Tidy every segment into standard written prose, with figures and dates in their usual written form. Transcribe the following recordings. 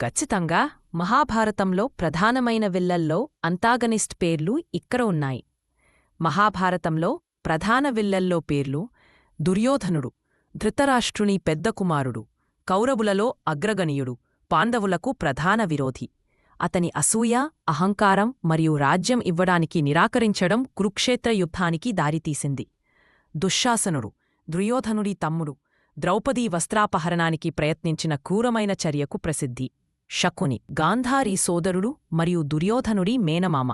ఖచ్చితంగా మహాభారతంలో ప్రధానమైన విల్లల్లో అంతాగనిస్ట్ పేర్లు ఇక్కడ ఉన్నాయి. మహాభారతంలో ప్రధాన విల్లల్లో పేర్లు: దుర్యోధనుడు, ధృతరాష్ట్రుని పెద్ద కుమారుడు, కౌరవులలో అగ్రగణీయుడు, పాండవులకు ప్రధాన విరోధి. అతని అసూయ, అహంకారం మరియు రాజ్యం ఇవ్వడానికి నిరాకరించడం కురుక్షేత్ర యుద్ధానికి దారితీసింది. దుశ్శాసనుడు, దుర్యోధనుడి తమ్ముడు, ద్రౌపదీ వస్త్రాపహరణానికి ప్రయత్నించిన క్రూరమైన చర్యకు ప్రసిద్ధి. శకుని, గాంధారీ సోదరుడు మరియు దుర్యోధనుడి మేనమామ.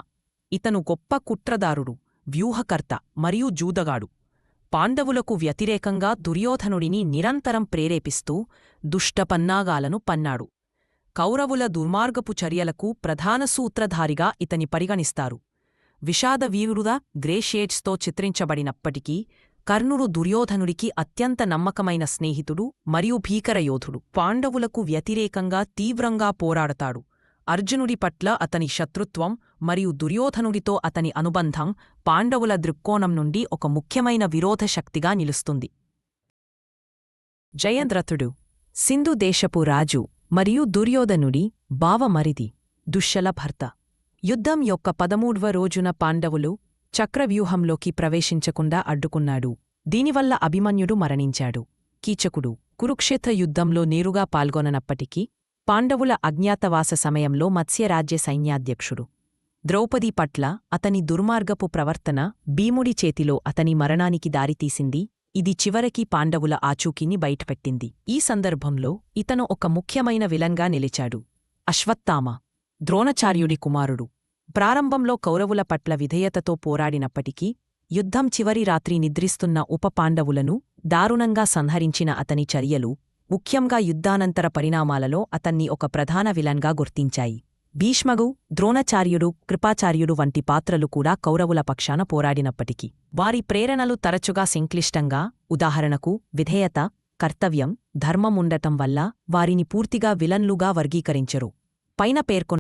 ఇతను గొప్ప కుట్రదారుడు, వ్యూహకర్త మరియు జూదగాడు. పాండవులకు వ్యతిరేకంగా దుర్యోధనుడిని నిరంతరం ప్రేరేపిస్తూ దుష్టపన్నాగాలను పన్నాడు. కౌరవుల దుర్మార్గపు చర్యలకు ప్రధాన సూత్రధారిగా ఇతని పరిగణిస్తారు. విషాదవీరుడుగా గ్రేషేడ్స్తో చిత్రించబడినప్పటికీ కర్ణుడు దుర్యోధనుడికి అత్యంత నమ్మకమైన స్నేహితుడు మరియు భీకరయోధుడు. పాండవులకు వ్యతిరేకంగా తీవ్రంగా పోరాడతాడు. అర్జునుడి పట్ల అతని శత్రుత్వం మరియు దుర్యోధనుడితో అతని అనుబంధం పాండవుల దృక్కోణం నుండి ఒక ముఖ్యమైన విరోధశక్తిగా నిలుస్తుంది. జయద్రథుడు, సింధు దేశపు రాజు మరియు దుర్యోధనుడి బావమరిది, దుశ్శల భర్త. యుద్ధం యొక్క 13వ రోజున పాండవులు చక్రవ్యూహంలోకి ప్రవేశించకుండా అడ్డుకున్నాడు. దీనివల్ల అభిమన్యుడు మరణించాడు. కీచకుడు కురుక్షేత్ర యుద్ధంలో నేరుగా పాల్గొననప్పటికీ పాండవుల అజ్ఞాతవాస సమయంలో మత్స్యరాజ్య సైన్యాధ్యక్షుడు. ద్రౌపది పట్ల అతని దుర్మార్గపు ప్రవర్తన భీముడి చేతిలో అతని మరణానికి దారితీసింది. ఇది చివరికి పాండవుల ఆచూకీని బయటపెట్టింది. ఈ సందర్భంలో ఇతను ఒక ముఖ్యమైన విలన్గా నిలిచాడు. అశ్వత్థామ, ద్రోణాచార్యుడి కుమారుడు. ప్రారంభంలో కౌరవుల పట్ల విధేయతతో పోరాడినప్పటికీ యుద్ధం చివరి రాత్రి నిద్రిస్తున్న ఉప పాండవులను దారుణంగా సంహరించిన అతని చర్యలు, ముఖ్యంగా యుద్ధానంతర పరిణామాలలో అతన్ని ఒక ప్రధాన విలన్గా గుర్తించాయి. భీష్మగు, ద్రోణాచార్యుడు, కృపాచార్యుడు వంటి పాత్రలు కూడా కౌరవుల పక్షాన పోరాడినప్పటికీ వారి ప్రేరణలు తరచుగా సంక్లిష్టంగా, ఉదాహరణకు విధేయత, కర్తవ్యం, ధర్మం ఉండటం వల్ల వారిని పూర్తిగా విలన్లుగా వర్గీకరించరు. పైన పేర్కొన్న